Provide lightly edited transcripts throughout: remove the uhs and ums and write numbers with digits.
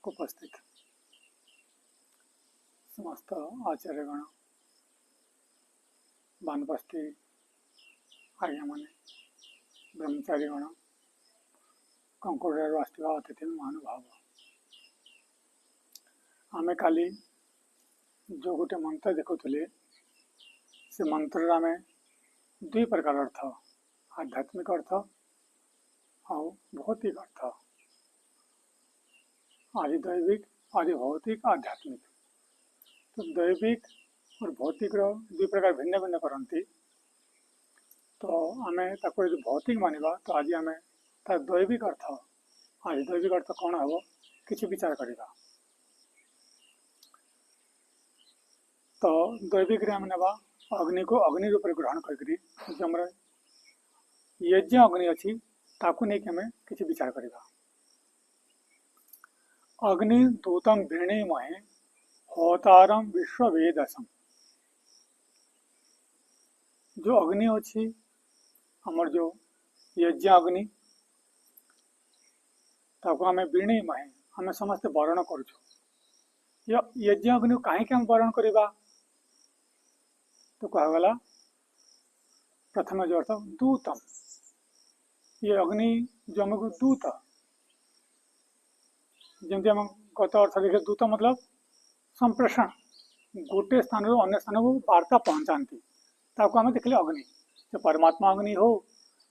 उपस्थित समस्त आचार्यगण बानपस्थी आज्ञा माने ब्रह्मचारीगण कंकुड़ आसवा अतिथि महानुभाव आमे काली जो गोटे मंत्र देखुले से मंत्र आम दुई प्रकार अर्थ आध्यात्मिक अर्थ और भौतिक अर्थ आदि दैविक आदि भौतिक आध्यात्मिक। तो दैविक और भौतिक दुई प्रकार भिन्न भिन्न करती। तो आम ताको भौतिक मानिबा तो आज आम तार दैविक अर्थ आज दैविक अर्थ कौन हम किसी विचार करवा। तो दैविक आम नेबा अग्नि को अग्नि रूप ग्रहण कर यज्ञ अग्नि अच्छी ताकू नहीं कि हमें किसी विचार करवा। अग्नि दूतम वीणीमहे होतारम विश्व वेदसम। जो अग्नि अच्छी हमर जो यज्ञ अग्नि ताकू आम वीणीमहे आम समस्ते वर्ण करुँ। यज्ञ अग्नि कहीं हम वर्ण करवा तो कहगला प्रथम जो अर्थ दूतम ये अग्नि जो आमको दूत जमी आम गत अर्थ देखे दूत मतलब संप्रेषण गोटे स्थान अन्य स्थान को वार्ता पहुँचाती ताको आम देखले अग्नि जो परमात्मा अग्नि हो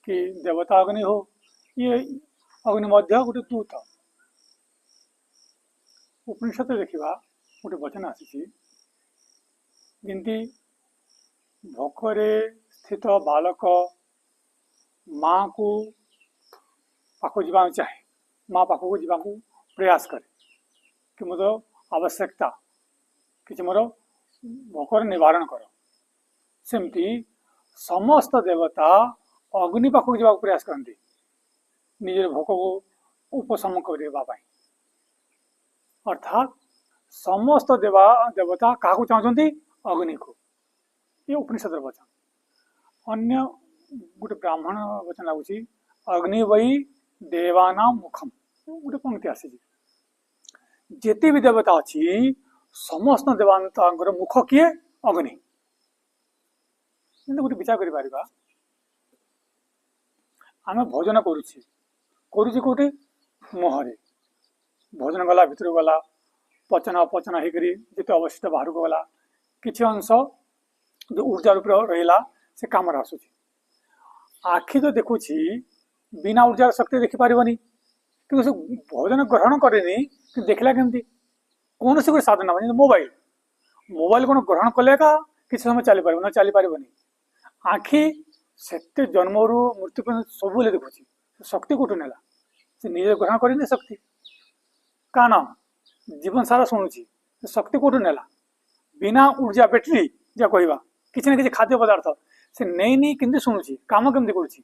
कि देवता अग्नि हो ये अग्नि मध्य गोटे दूत। उपनिषद देखा गोटे वचन आसी जमी भोकरे स्थित बालक माँ को पाखु जावा चाहे माँ पाखक जावा प्रयास करे कि मोर आवश्यकता कि मोर भोकर निवारण कर सेमती समस्त देवता अग्नि पाखक जावा प्रयास करती निजे भोक को उपशम करने। अर्थात समस्त देवता क्या चाहते अग्नि को ये उपनिषद वचन। अन्य गोटे ब्राह्मण वचन लगुच अग्नि वही देवाना मुखम गोटे पंक्ति आसी जेते भी देवता अच्छी समस्त देवता मुख किए अग्नि। गोटे विचार कर आम भोजन करुचे कौटे मुहरे भोजन गला भितर गला पचन अपचन होकर जिते अवशिष्ट बाहर को गला किसी अंश जो ऊर्जा रूप रहा से कम आसूँ। आखि जो देखुची बिना ऊर्जार शक्ति देखिपारनी कि भोजन ग्रहण करे देखला केमती कौन सी साधन ना मोबाइल मोबाइल कौन ग्रहण कले का किसी समय चली पार ना चली पार। आखि से जन्म रू मृत्यु पर्यंत सब देखुची शक्ति कौटू नेला से निजे ग्रहण करनी शक्ति का नाम जीवन सारा शुणुची शक्ति कौटू नेला बिना ऊर्जा बैटरी जा कहवा किसी ना किसी खाद्य पदार्थ से नहीं नहीं किंतु शुणुची काम केमती करुच्ची।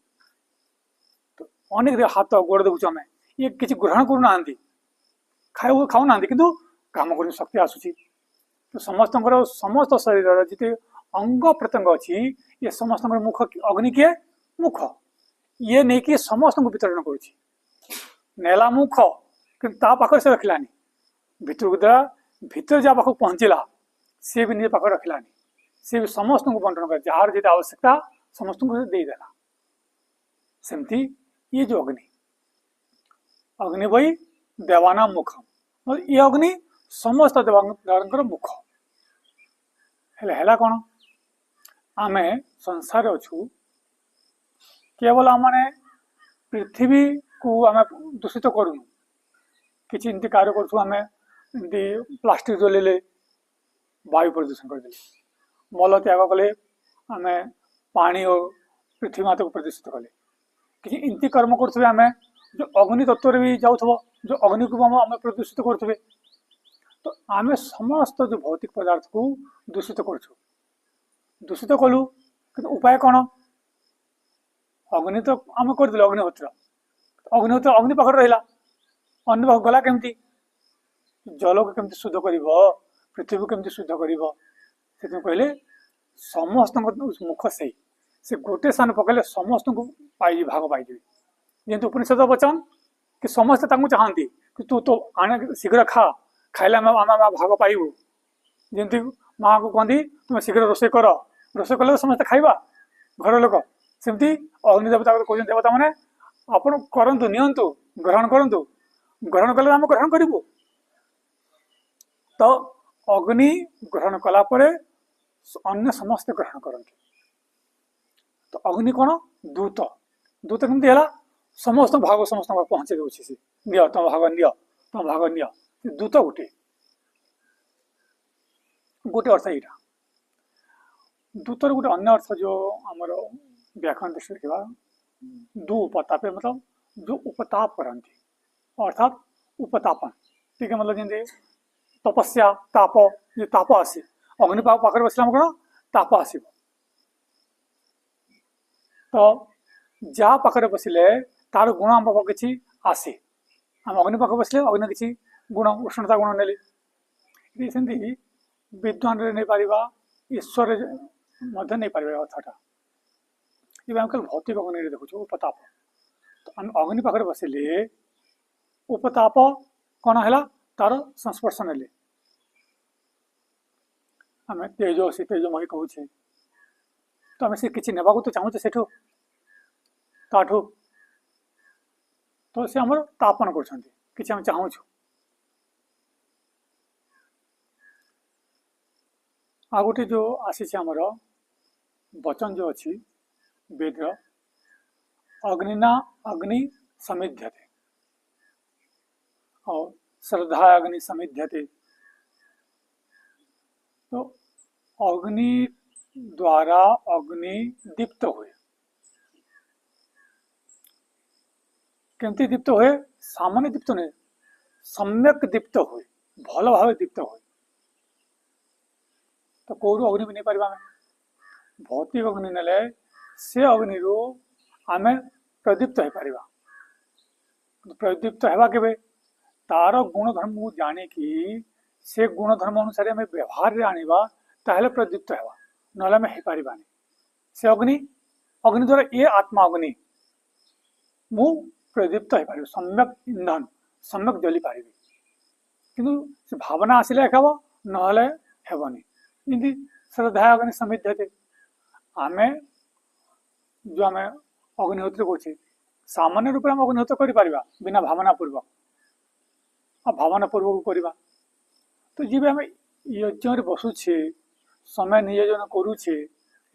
तो अनेक हाथ गोड़ देखुच आम ये किसी ग्रहण करूना खाऊ ना कि कम कर शक्ति आसूची। तो समस्त समस्त शरीर जिते अंग प्रत्यंग अच्छी ये समस्त मुख अग्नि किए मुख ये नहीं कि समस्त को वितरण करेला मुख कि पाखे से रखलानी भितर को द्वारा भितर जहाँ पाख पहुँचला सी भी निजे पाखे रखलानी सी भी समस्त को बंटन कर जार जी आवश्यकता समस्त को देदेला। सेमती ये जो अग्नि वही देवाना मुखम ये अग्नि समस्त देवता मुख है कौन आम संसार अच्छु केवल आम पृथ्वी को आम दूषित करूँ किसी इमती कार्य करमती प्लास्टिक जलेले वायु प्रदूषण करदे मल त्याग कले आम पानी और पृथ्वी माता को प्रदूषित कले किसी इमती कर्म करुवे आम जो अग्नि तत्व भी जाऊ जो अग्नि को आम प्रदूषित करुवे। तो आम समस्त जो भौतिक पदार्थ को दूषित करूँ दूषित कलु कि उपाय कौन अग्नि तो आम करदे अग्निहोत्र अग्नि पाखे रहा अन्य पाख गला केमती जल को केमती शुद्ध कर पृथ्वी को केमती शुद्ध कर कहले समस्त मुख से गोटे स्थान पकड़े समस्त को पाई भाग पाई जमी उपनिषद वचन कि समस्ते चाहती तू तो आने शीघ्र खा खाइले आम भाग पाइबू जमी माँ को कहती तुम शीघ्र रोषे कर रोषे कले समस्त खाइबा घर लोक सेमती अग्नि देवता कहते देवता मैंने आपण करंतु नियंतु ग्रहण करंतु ग्रहण कले आम ग्रहण करूँ तो अग्नि ग्रहण कला परे अन्य समस्त ग्रहण करते तो अग्नि कौन दूत दूत केमती है समस्त भाग समस्त पहुँचे दूसरी सी नि तुम भाग नि तुम भाग नि दूत गोटे गोटे अर्थ यहाँ दूतर गोटे अन्य अर्थ जो आमर व्याकरण दृष्टि देखा दु उपतापे मतलब जो उपताप करती अर्थात उपतापन ठीक है मतलब जमी तपस्या ताप जो ताप आसे अग्नि पाखे बसला कौन ताप आस तो जहाँ पाखे बसिले तार गुण आम पाख किसी आसे आम अग्नि पाखे बसले अग्नि किसी गुण उष्णता गुण ने सेमती विद्वान नहीं पार ईश्वर नहीं पार अर्थटा ये आम कल भौतिक अग्नि देखु उपताप तो आम अग्नि पाखे बसिले उपताप कौन है तार संस्पर्श ने आम तेजसी तेजमयी कहूँ तो आम से किसी नेबा तो चाहूँ सेठू ताठू तो सी आम तापन कर चाहूँ आ गोटे जो आसी आमर वचन जो अच्छी वेद अग्निना अग्नि समिध्यते और श्रद्धा अग्नि समिध्यते तो अग्नि द्वारा अग्नि दीप्त हुए केमती दीप्त हुए सामान्य दीप्त नहीं सम्यक दीप्त हुए भल भाव दीप्त हुए तो कौरू अग्नि भी नहीं पार भौतिक अग्नि ने से अग्नि रू आम प्रदीप्त हो पार प्रदीप्त होगा के तार गुणधर्म को जाणिकी से गुणधर्म अनुसार आम व्यवहार आनिबा ताहले प्रदीप्त होगा ना आम हो पारानी से अग्नि अग्नि द्वारा ये आत्मा अग्नि मु प्रदीप्त हो पार सम्यक इंधन सम्यक जली पारि किंतु से भावना आसिले खाब ना हेबनी जमी श्रद्धा अग्नि समिध्यते आम जो आम अग्निहोत्र कर सामान्य रूप में अग्निहोत्र कर बिना भावना पूर्वक आ भावना पूर्वक करवा तो जी आम यज्ञ बसुचे समय नियोजन करुचे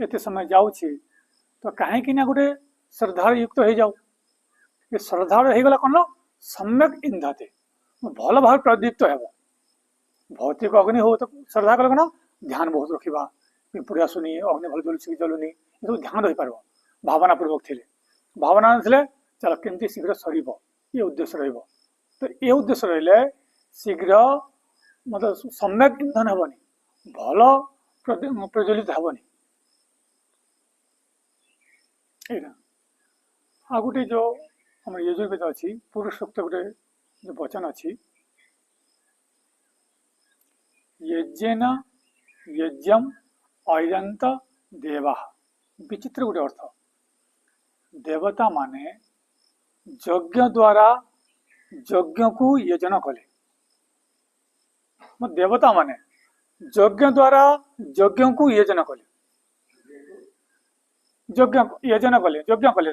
एत समय जाऊे तो कहीं ना गोटे श्रद्धा युक्त हो जाऊ ये श्रद्धा होगला कौन सम्यक इंधते भल भाव प्रदीप्त हो भौतिक अग्नि हो तो श्रद्धा कले कौन ध्यान बहुत रखा पिंपुड़ी आसुनी अग्नि भल जलुची कि जलुनी ये सब ध्यान रही पार भावना पूर्वक थे भावना थे चल केमती शीघ्र सर ये उद्देश्य रही तो ये उद्देश्य रही शीघ्र मतलब सम्यक इंधन हेनी भल प्रज्वलित हेनी आ गोटे जो आम यजुर्वेद अच्छी पुरुष सूक्त गोटे जो वचन अच्छी यज्ञेन यज्ञम अयजंत देवा विचित्र गोटे अर्थ देवता माने यज्ञ द्वारा यज्ञ को यजन कले देवता माने यज्ञ द्वारा यज्ञ को यजन कले यज्ञ यजन कले यज्ञ कले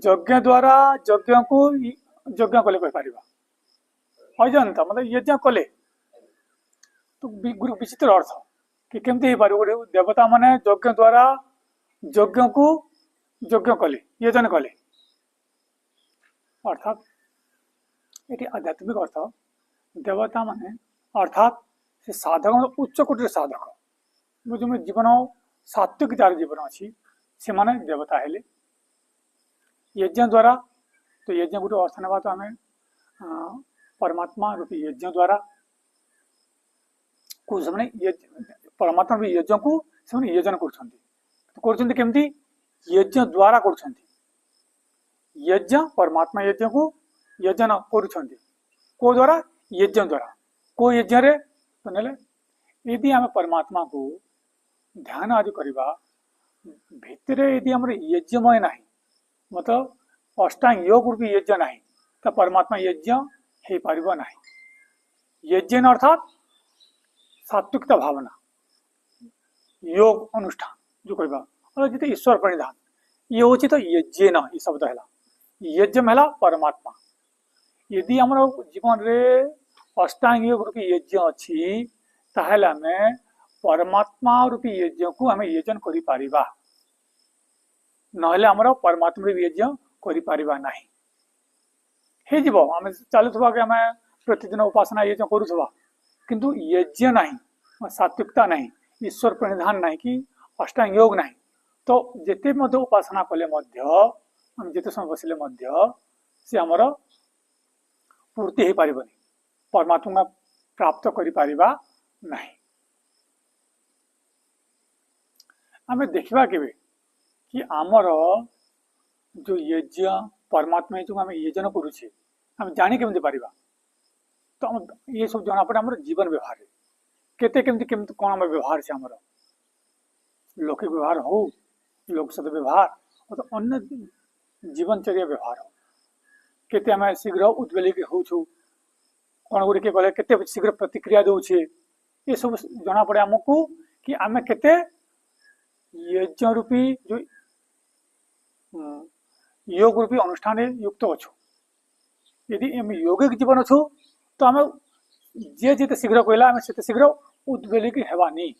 यज्ञ द्वारा यज्ञ को यज्ञ कले कह पार अयजंत मतलब यज्ञ कले तो विचित्र अर्थ कि केमती हो पार गोटे देवता माने यज्ञ द्वारा यज्ञ को यज्ञ कले यजन कले अर्थात ये आध्यात्मिक अर्थ देवता माने अर्थात से साधक उच्च कोटर साधक जो जीवन सात्विक जार जीवन अच्छी से माने देवता हेले यज्ञ द्वारा तो यज्ञ गोटे अर्थ ना तो आम परमात्मा रूपी यज्ञ द्वारा कुछ परमात्मा रूपी यज्ञ को यजन करमती यज्ञ द्वारा कर यज्ञ परमात्मा यज्ञ को यजन को द्वारा यज्ञ द्वारा को यज्ञ रे तो नेले यदि आम परमात्मा को ध्यान आदि करवा भितर यदि आम यज्ञमय ना मतलब अष्टांग योग रूपी यज्ञ ना तो परमात्मा यज्ञ हे पारिबा नाही। यज्ञ अर्थात सात्विकता भावना, योग अनुष्ठान जो कहबा और जिते ईश्वर प्रणिधान ये होची तो यज्ञ न ये शब्द है। यज्ञ है परमात्मा। यदि आम जीवन रे अष्टांग योग रूपी यज्ञ अच्छी ताहले आमे परमात्मा रूपी यज्ञ को आम यजन करि पारिबा, नहले आमर परमात्मा रूपी यज्ञ करि पारिबा नाही। हे जीव आम चलुवा कि आम प्रतिदिन उपासना यज्ञ करुवा किंतु यज्ञ नहीं, सात्विकता नहीं, ईश्वर प्रणिधान नहीं कि अष्टांग योग नहीं, तो जेते मध्य उपासना कले मध्य जेते समय बसिले मध्य से आमर पूर्ति हो पारिबनी, परमात्मा प्राप्त करि पारिबा नहीं। आम देखा केबे कि आमर जो यज्ञ परमात्मा जो आम यजन करुचे आम जानी केमती पारिबा, तो हम ये सब जना पड़े आमर जीवन व्यवहार केते केमती केमती कौन आम व्यवहार से आमर लौकिक व्यवहार हो, लोक सहित व्यवहार और तो अन्य जीवनचर्या व्यवहार हो, केते आम शीघ्र उद्वेलित होछु, कौन गुड़ी के गले केते शीघ्र प्रतिक्रिया दौचे, ये सब जना पड़े आमको कि आम केते यज्ञ रूपी जो योग रूपी अनुष्ठान युक्त अच्छु। यदि आम यौगिक जीवन अच्छु तो आम जे जिते शीघ्र कहला आम से शीघ्र उद्वेलित हेबानी,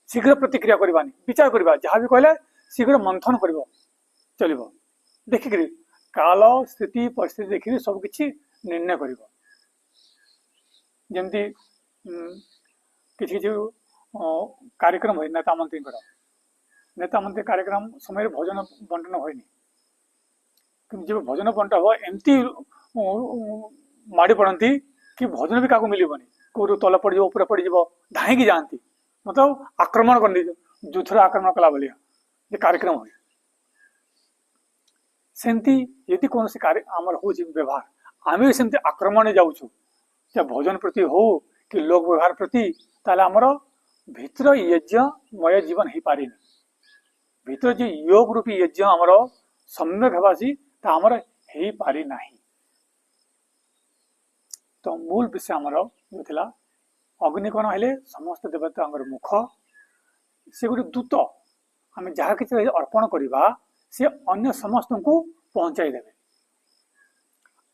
शीघ्र प्रतिक्रिया करवानी, विचार करवा जहाँ भी कहले शीघ्र मंथन कर चलो देखिक काल स्थिति परिस्थिति देखिक सबकि निर्णय कर जमती किसी कार्यक्रम हो नेता मंत्री नेता मंत्री कार्यक्रम समय भोजन बंटन होनी कि जब भोजन बंटा हो एमती माड़ी पड़ती कि भोजन भी क्या मिलबनी, कौटू तल पड़ ऊपर पड़ धाई जाती, मतलब आक्रमण कर युद्धर आक्रमण कला भाया कार्यक्रम हो सेमती यदि कौन कार्य आमर हो व्यवहार आम भी सेमती आक्रमण जाऊँ चाहे भोजन प्रति हो कि लोक व्यवहार प्रति ताले आमर भितर यज्ञमय जीवन हो पारे, भितर जो योग रूपी यज्ञ आमर सम्यक हेबासी आमर हो पारि नाही। तो मूल विषय आमर जो थिला अग्नि कौन हेले समस्त देवता मुख, से गोटे दूत आम जहाँ कि अर्पण करवा सी अन्य समस्त को पहुंचाई देवे।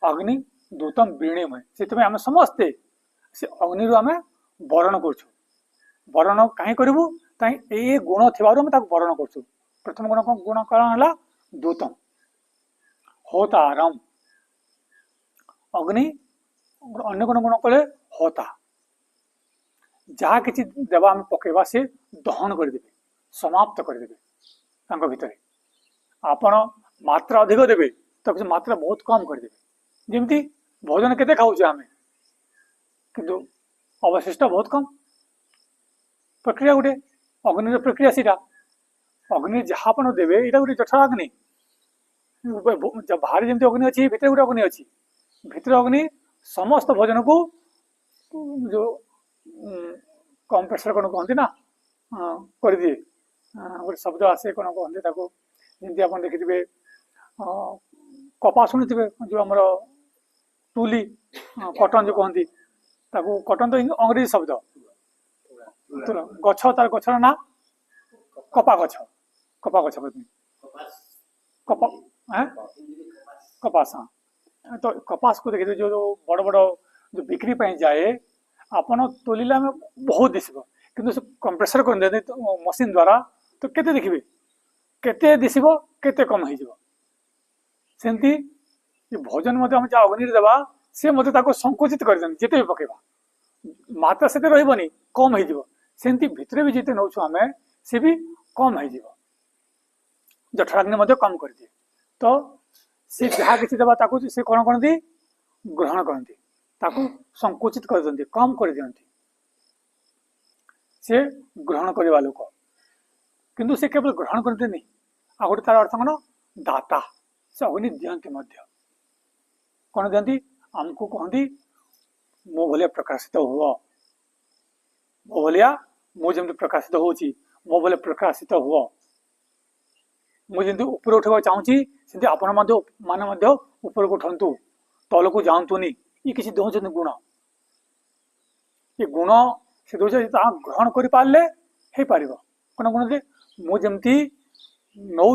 अग्नि दूतम वीणीमय से आम समस्ते से अग्नि आम वरण कर वरण कहीं करूँ ए गुण थी वरण कर। प्रथम गुण कौन है दूतम होतारम, अग्नि अन्य गुण कले होता जहाँ कि देवा आम पकेवा से दहन करदे समाप्त करदे भितर। आपण मात्रा अधिक देवे तो मात्रा बहुत कम करदे, जमती भोजन केते खाऊचे आम किंतु अवशिष्ट बहुत कम। प्रक्रिया गोटे अग्नि प्रक्रिया सीटा अग्नि जहाँ आप देवे यहाँ गोटे जठर अग्नि बाहर जमी अग्नि अच्छी भितर गोटे अग्नि अच्छी, भितर अग्नि समस्त भोजन को जो कम प्रेसर कौन कहते ना कर दिए गोटे शब्द आसे कौन कहते जमी आप देखिथे कपा शुणी थे जो आम तुली कटन जो कहती कटन तो अंग्रेजी शब्द गछ तार गचर ना कपा गछ कपा कपास। हाँ तो कपास को देखिए जो बड़ बड़ जो बिक्री पाई जाए आपन तोलिला में बहुत दिशब कि कंप्रेसर कर मशीन द्वारा तो केते देखिए केते दिशब केते कम हो सेमती भोजन मत हम जहाँ अग्नि देवा सी मत संकुचित कर जिते भी पकेबा मात्रा से रही कम हो सेमती भितर भी जिते नौ आम सी भी कम हो जठराग्नि कम कर दिए। तो सी जहाँ किसी देवा से कौन करती ग्रहण करती संकुचित कर दिखती कम कर दिखती से ग्रहण करवा लोक किंतु से केवल ग्रहण करते नहीं आ गोटे तार अर्थ कौन दाता से अग्नि दिखती कौन दिखती आमको कहती मो भाया प्रकाशित हुआ मो भाया मुझे प्रकाशित होची मो भाया प्रकाशित हुआ मुझे ऊपर उठा चाहूँगी सेमती आपण माने ऊपर को उठंतु तल को जातुनी ये किसी दौरान गुण ये गुण से दौर ग्रहण कर पारे हो पार कौन कहते मुझे नौ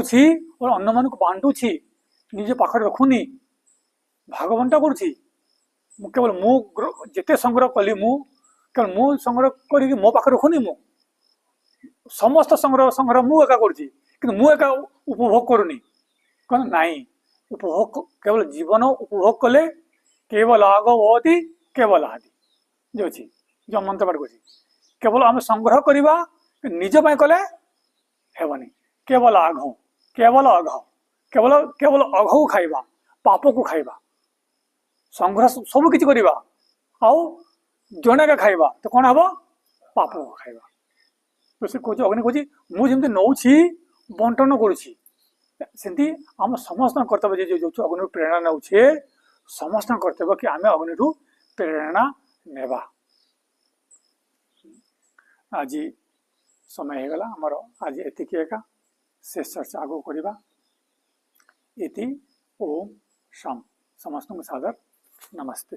और अन्न मान बांटुची निजे पाखे रखुनी भाग बंटा करुँची केवल जिते संग्रह कली केवल मु संग्रह कर मो पाखे रखुनी मु समस्त संग्रह संग्रह मु एका कर मु एका उपभोग करूनी कौन नाई उपभोग केवल जीवन उपभोग कले केवल आग भवती केवल आदि जो अच्छी जो मंत्र पाठ कर केवल आम संग्रह करवा निज कले हेबनी केवल आघ केवल अघ केवल केवल अघ को खाइबा पाप को खाइबा संग्रह सब किसी करवा आउ जने का खाइबा तो कौन हम पाप को खाइबा तो से कह अग्नि कह मुझे नौ बंटन करुँची सेमती आम समस्त कर्तव्य जो अग्नि प्रेरणा नौचे समस्त कर्तव्य कि आम अग्नि प्रेरणा नेबा आज समय हो गला आमर आज एतिक एका शेष चर्चा आगो करवा इति ओम शाम समस्त सादर नमस्ते।